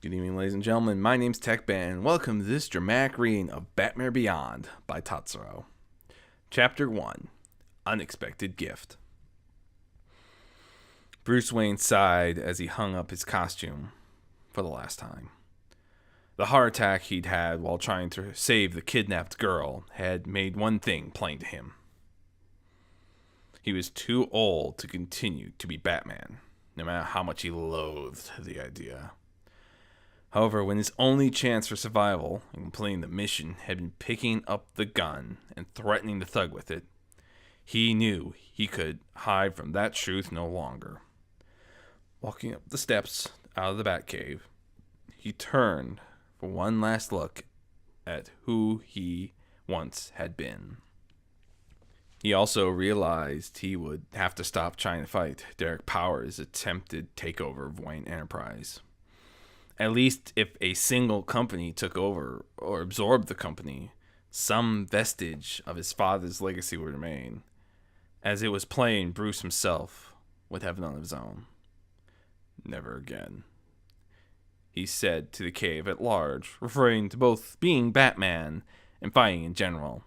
Good evening, ladies and gentlemen. My name's TechBan, and welcome to this dramatic reading of Batmare Beyond by Tatsuro. Chapter 1, Unexpected Gift. Bruce Wayne sighed as he hung up his costume for the last time. The heart attack he'd had while trying to save the kidnapped girl had made one thing plain to him. He was too old to continue to be Batman, no matter how much he loathed the idea. However, when his only chance for survival and completing the mission had been picking up the gun and threatening the thug with it, he knew he could hide from that truth no longer. Walking up the steps out of the Batcave, he turned for one last look at who he once had been. He also realized he would have to stop trying to fight Derek Powers' attempted takeover of Wayne Enterprise. At least if a single company took over or absorbed the company, some vestige of his father's legacy would remain. As it was plain, Bruce himself would have none of his own. Never again, he said to the cave at large, referring to both being Batman and fighting in general,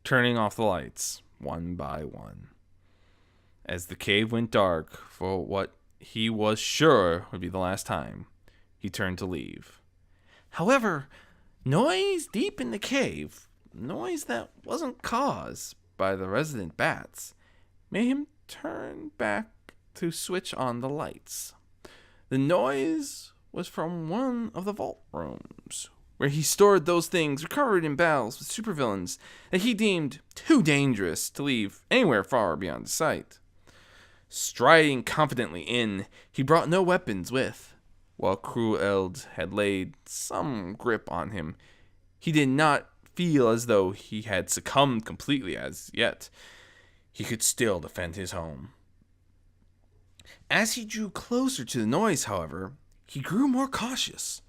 turning off the lights one by one. As the cave went dark for what he was sure would be the last time, he turned to leave. However, noise deep in the cave, noise that wasn't caused by the resident bats, made him turn back to switch on the lights. The noise was from one of the vault rooms, where he stored those things recovered in battles with supervillains that he deemed too dangerous to leave anywhere far beyond his sight. Striding confidently in, he brought no weapons with. While Cruel had laid some grip on him, he did not feel as though he had succumbed completely as yet. He could still defend his home. As he drew closer to the noise, however, he grew more cautious.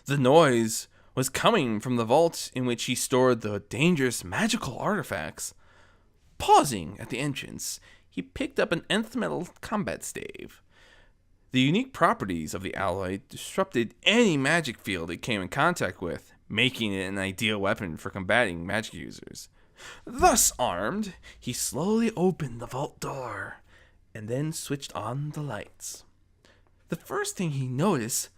The noise was coming from the vault in which he stored the dangerous magical artifacts. Pausing at the entrance, he picked up an nth metal combat stave. The unique properties of the alloy disrupted any magic field it came in contact with, making it an ideal weapon for combating magic users. Thus armed, he slowly opened the vault door and then switched on the lights. The first thing he noticed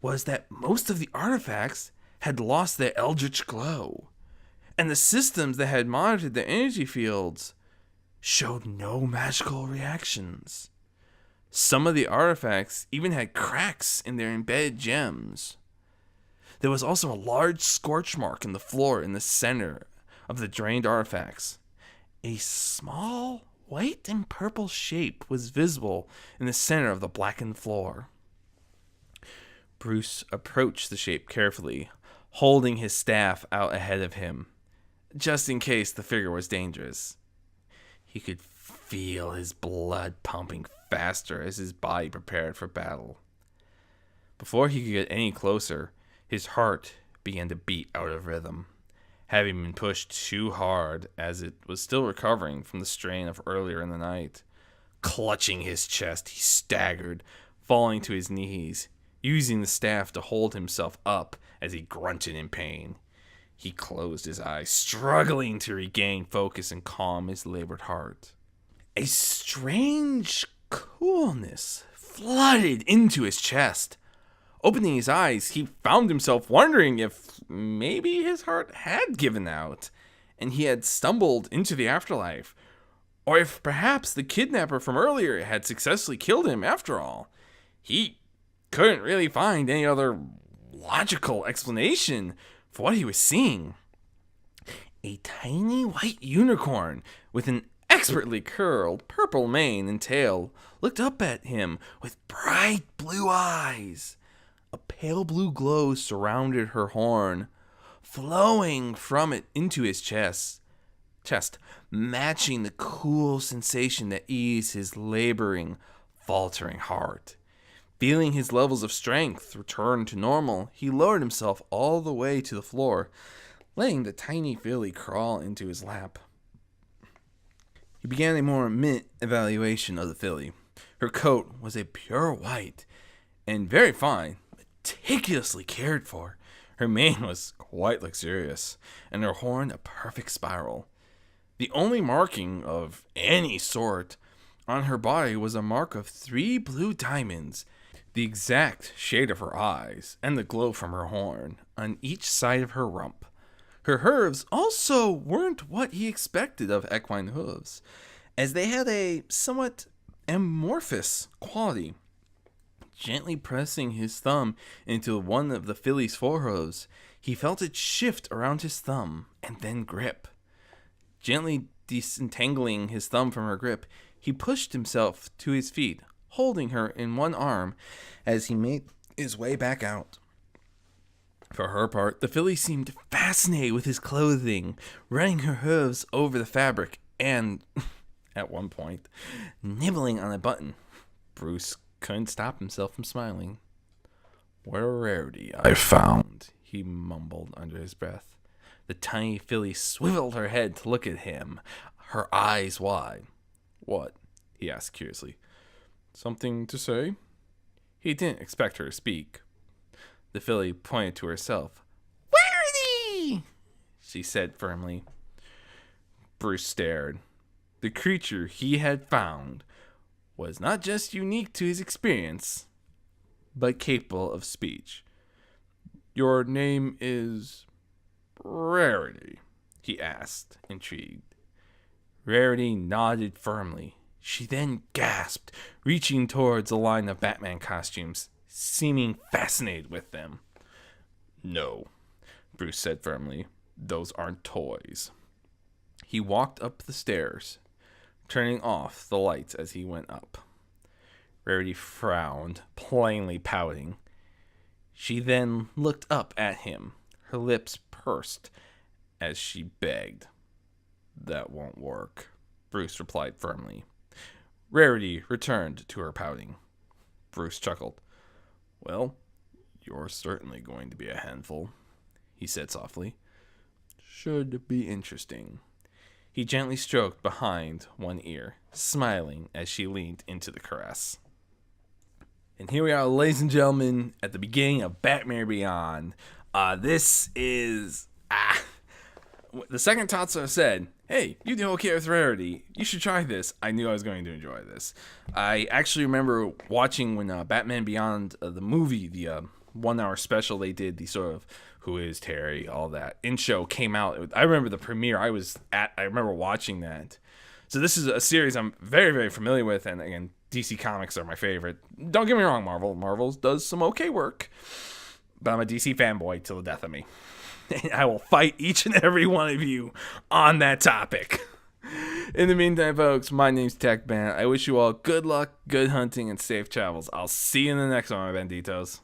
was that most of the artifacts had lost their eldritch glow, and the systems that had monitored their energy fields showed no magical reactions. Some of the artifacts even had cracks in their embedded gems. There was also a large scorch mark in the floor in the center of the drained artifacts. A small white and purple shape was visible in the center of the blackened floor. Bruce approached the shape carefully, holding his staff out ahead of him, just in case the figure was dangerous. He could feel his blood pumping faster as his body prepared for battle. Before he could get any closer, his heart began to beat out of rhythm, having been pushed too hard as it was still recovering from the strain of earlier in the night. Clutching his chest, he staggered, falling to his knees, using the staff to hold himself up as he grunted in pain. He closed his eyes, struggling to regain focus and calm his labored heart. A strange coolness flooded into his chest. Opening his eyes, he found himself wondering if maybe his heart had given out and he had stumbled into the afterlife, or if perhaps the kidnapper from earlier had successfully killed him after all. He couldn't really find any other logical explanation for what he was seeing. A tiny white unicorn with an expertly curled purple mane and tail looked up at him with bright blue eyes. A pale blue glow surrounded her horn, flowing from it into his chest, matching the cool sensation that eased his laboring, faltering heart. Feeling his levels of strength return to normal, he lowered himself all the way to the floor, letting the tiny filly crawl into his lap. He began a more minute evaluation of the filly. Her coat was a pure white and very fine, but meticulously cared for. Her mane was quite luxurious, and her horn a perfect spiral. The only marking of any sort on her body was a mark of 3 blue diamonds, the exact shade of her eyes, and the glow from her horn, on each side of her rump. Her hooves also weren't what he expected of equine hooves, as they had a somewhat amorphous quality. Gently pressing his thumb into one of the filly's forehooves, he felt it shift around his thumb and then grip. Gently disentangling his thumb from her grip, he pushed himself to his feet, holding her in one arm as he made his way back out. For her part, the filly seemed fascinated with his clothing, running her hooves over the fabric and, at one point, nibbling on a button. Bruce couldn't stop himself from smiling. "What a rarity I found," he mumbled under his breath. The tiny filly swiveled her head to look at him, her eyes wide. "What?" he asked curiously. "Something to say?" He didn't expect her to speak. The filly pointed to herself. "Rarity!" she said firmly. Bruce stared. The creature he had found was not just unique to his experience, but capable of speech. "Your name is Rarity?" he asked, intrigued. Rarity nodded firmly. She then gasped, reaching towards a line of Batman costumes, seeming fascinated with them. "No," Bruce said firmly. "Those aren't toys." He walked up the stairs, turning off the lights as he went up. Rarity frowned, plainly pouting. She then looked up at him, her lips pursed as she begged. "That won't work," Bruce replied firmly. Rarity returned to her pouting. Bruce chuckled. "Well, you're certainly going to be a handful," he said softly. "Should be interesting." He gently stroked behind one ear, smiling as she leaned into the caress. And here we are, ladies and gentlemen, at the beginning of Batmare Beyond. This is... the second Tatsuo said, "Hey, you do okay with Rarity. You should try this." I knew I was going to enjoy this. I actually remember watching when Batman Beyond, the movie, the 1 hour special they did, the sort of Who is Terry, all that in-show came out. I remember the premiere. I remember watching that. So this is a series I'm very, very familiar with, and again, DC Comics are my favorite. Don't get me wrong, Marvel does some okay work, but I'm a DC fanboy till the death of me. And I will fight each and every one of you on that topic. In the meantime, folks, my name's TechBan. I wish you all good luck, good hunting, and safe travels. I'll see you in the next one, my Benditos.